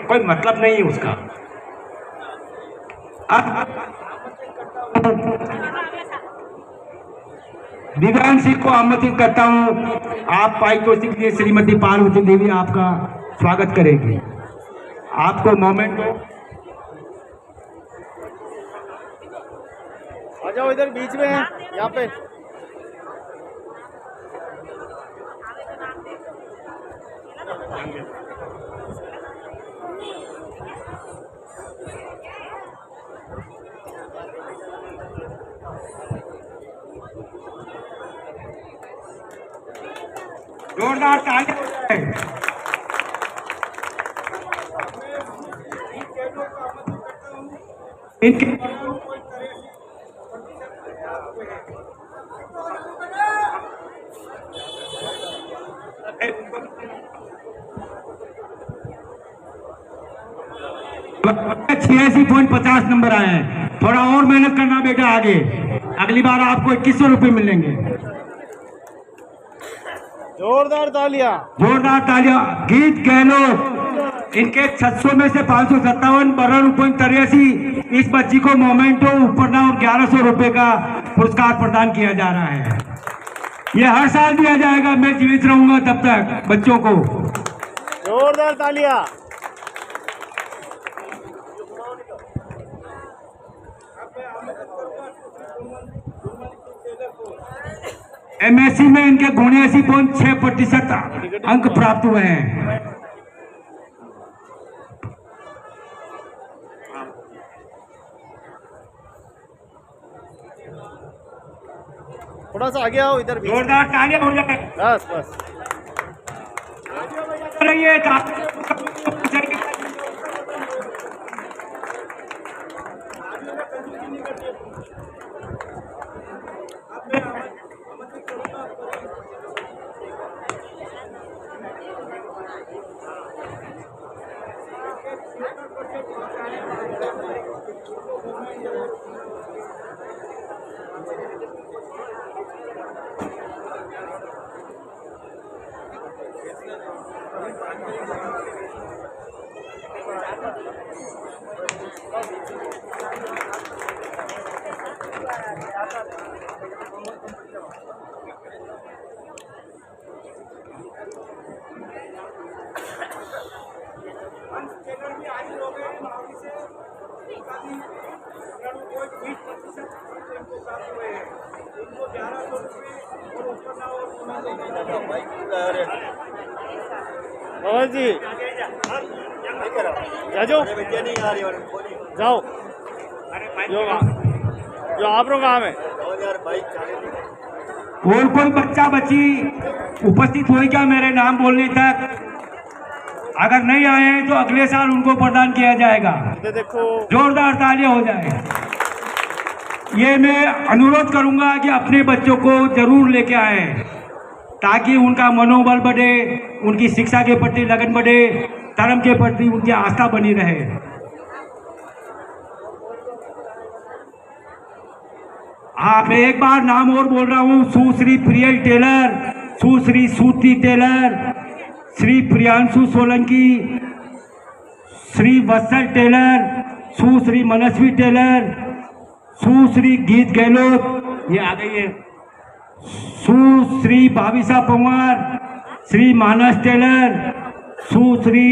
कोई मतलब नहीं है उसका। अब दिव्यांग सिंह को आमंत्रित करता हूं। आप पारितोषिक के लिए श्रीमती पार्वती देवी आपका स्वागत करेगी। आपको मोमेंट दो। आ जाओ, इधर बीच में है, यहाँ पे। जोरदार तालियां हो जाए। इनके $86.50 नंबर आए हैं। थोड़ा और मेहनत करना बेटा आगे। अगली बार आपको 2100 मिलेंगे। जोरदार तालियां। जोरदार तालियां। गीत गहलोत इनके 600 में से 557, 12.83। इस बच्ची को मोमेंटो उपरना और 1100 रुपए का पुरस्कार प्रदान किया जा रहा है। यह हर साल दिया जाएगा, मैं जीवित रहूंगा तब तक बच्चों को। जोरदार तालियां। एमएससी में इनके 79.6% अंक प्राप्त हुए हैं। थोड़ा सा आगे आओ, इधर। जोरदार तालियां हो जाए। बस बस। रहिए बाबा जी जाओ, जाओ। जो आप लोग काम है। और कोई बच्चा बच्ची उपस्थित हुई क्या मेरे नाम बोलने तक? अगर नहीं आए तो अगले साल उनको प्रदान किया जाएगा। देखो, जोरदार तालियां हो जाए। ये मैं अनुरोध करूंगा कि अपने बच्चों को जरूर लेके आए ताकि उनका मनोबल बढ़े, उनकी शिक्षा के प्रति लगन बढ़े, धर्म के प्रति उनकी आस्था बनी रहे। हाँ, मैं एक बार नाम और बोल रहा हूँ। सुश्री प्रियल टेलर, सुश्री सूती टेलर, श्री प्रियांशु सोलंकी, श्री वत्सल टेलर, सुश्री मनस्वी टेलर, सुश्री गीत गहलोत, ये आ गई है, सुश्री भाविसा पंवार, श्री मानस टेलर, सुश्री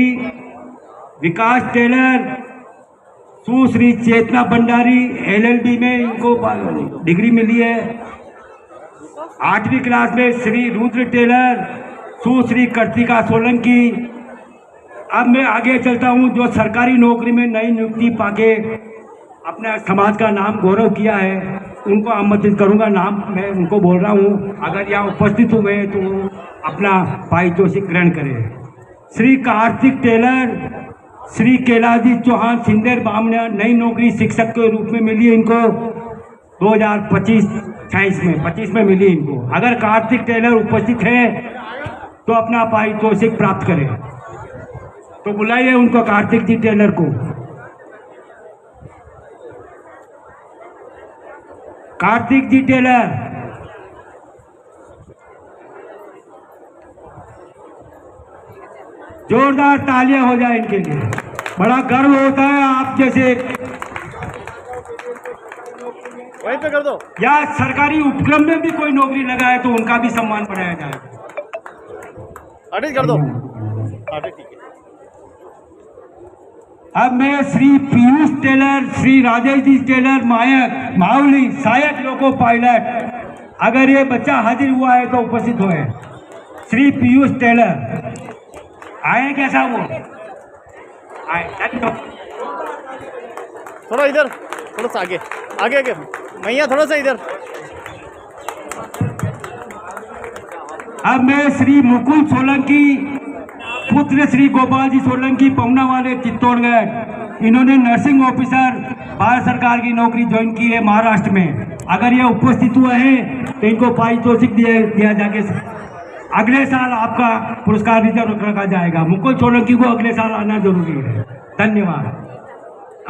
विकास टेलर, सुश्री चेतना भंडारी, LLB में इनको डिग्री मिली है। 8वीं क्लास में श्री रुद्र टेलर, सुश्री कर्तिका सोलंकी। अब मैं आगे चलता हूं। जो सरकारी नौकरी में नई नियुक्ति पाके अपने समाज का नाम गौरव किया है, उनको आमंत्रित करूंगा। नाम मैं उनको बोल रहा हूं, अगर यहाँ उपस्थित हुए तो अपना पारितोषिक ग्रहण करें। श्री कार्तिक टेलर, श्री कैलाश चौहान सिंदेर बामना, नई नौकरी शिक्षक के रूप में मिली है इनको 2025-26 में 25 में मिली इनको। अगर कार्तिक टेलर उपस्थित है तो अपना पारितोषिक प्राप्त करें। तो बुलाइए उनको, कार्तिक जी टेलर को। कार्तिक जी टेलर, जोरदार तालियां हो जाए इनके लिए। बड़ा गर्व होता है आप जैसे वहीं पे कर दो। या सरकारी उपक्रम में भी कोई नौकरी लगा है तो उनका भी सम्मान बढ़ाया जाए। आर्टिस्ट कर दो। आर्टिस्ट ठीक है। अब मैं श्री पीयूष टेलर, श्री राजेश जी टेलर, मायक मावली, सहायक लोको पायलट, अगर ये बच्चा हाजिर हुआ है तो उपस्थित हुए। श्री पीयूष टेलर आए कैसा वो आए। थोड़ा इधर, थोड़ा सा आगे आगे आगे मैया, थोड़ा सा इधर। अब मैं श्री मुकुल सोलंकी, पुत्र श्री गोपाल जी सोलंकी, पवना वाले, चित्तौड़गढ़, इन्होंने नर्सिंग ऑफिसर भारत सरकार की नौकरी ज्वाइन की है महाराष्ट्र में। अगर ये उपस्थित हुए हैं तो इनको पारितोषिक दिया जाके अगले साल आपका पुरस्कार रिजर्व रखा जाएगा। मुकुल सोलंकी को अगले साल आना जरूरी है। धन्यवाद।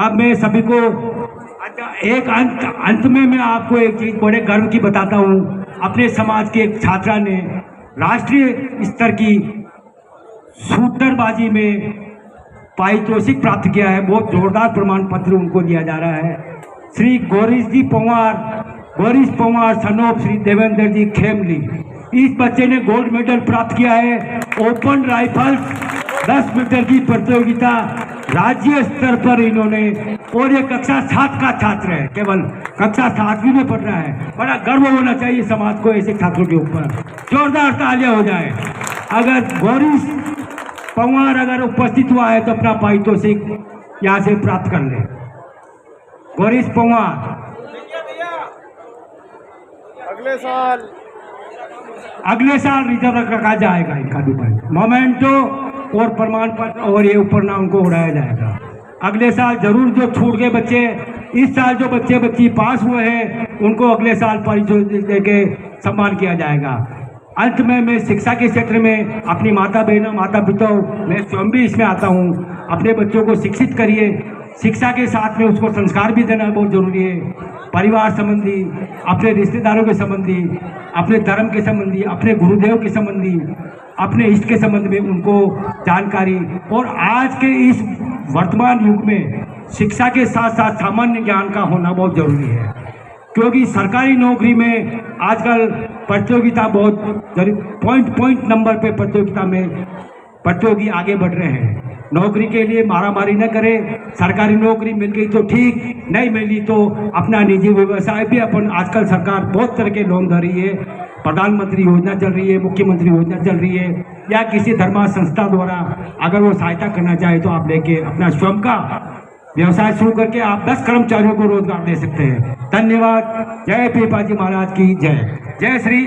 अब मैं सभी को एक अंत में मैं आपको एक चीज बड़े गर्व की बताता हूँ। अपने समाज के एक छात्रा ने राष्ट्रीय स्तर की शूटरबाजी में पारितोषिक प्राप्त किया है। बहुत जोरदार प्रमाण पत्र उनको दिया जा रहा है। श्री गौरीश पवार सन ऑफ श्री देवेंद्र जी खेमली, इस बच्चे ने गोल्ड मेडल प्राप्त किया है। ओपन राइफल्स 10 मीटर की प्रतियोगिता राज्य स्तर पर इन्होंने, और ये कक्षा 7 का छात्र है, केवल कक्षा 7वीं में पढ़ रहा है। बड़ा गर्व होना चाहिए समाज को ऐसे छात्रों के ऊपर। जोरदार तालियां हो जाए। अगर गौरीश पवार अगर उपस्थित हुआ है तो अपना पारितोषिक यहाँ से प्राप्त कर ले। गौरीश पवार अगले साल रिजर्व रखा जाएगा इनका भी मोमेंटो और प्रमाण पत्र और ये ऊपर नाम को उड़ाया जाएगा। अगले साल जरूर जो छूट गए बच्चे, इस साल जो बच्चे बच्ची पास हुए हैं उनको अगले साल पारितोषिक देके सम्मान किया जाएगा। अंत में मैं शिक्षा के क्षेत्र में अपनी माता बहनों, माता पिताओं, मैं स्वयं भी इसमें आता हूँ। अपने बच्चों को शिक्षित करिए। शिक्षा के साथ में उसको संस्कार भी देना बहुत जरूरी है। परिवार संबंधी, अपने रिश्तेदारों के संबंधी, अपने धर्म के संबंधी, अपने गुरुदेव के संबंधी, अपने इष्ट के संबंध में उनको जानकारी। और आज के इस वर्तमान युग में शिक्षा के साथ साथ सामान्य ज्ञान का होना बहुत जरूरी है, क्योंकि सरकारी नौकरी में आजकल प्रतियोगिता बहुत पॉइंट नंबर पे प्रतियोगिता में प्रतियोगी आगे बढ़ रहे हैं। नौकरी के लिए मारामारी न करें। सरकारी नौकरी मिल गई तो ठीक, नहीं मिली तो अपना निजी व्यवसाय भी अपन, आजकल सरकार बहुत तरह के लोन दे रही है। प्रधानमंत्री योजना चल रही है, मुख्यमंत्री योजना चल रही है, या किसी धर्म संस्था द्वारा अगर वो सहायता करना चाहे तो आप लेके अपना स्वयं का व्यवसाय शुरू करके आप 10 कर्मचारियों को रोजगार दे सकते हैं। धन्यवाद। जय पीपा जी महाराज की जय। जय श्री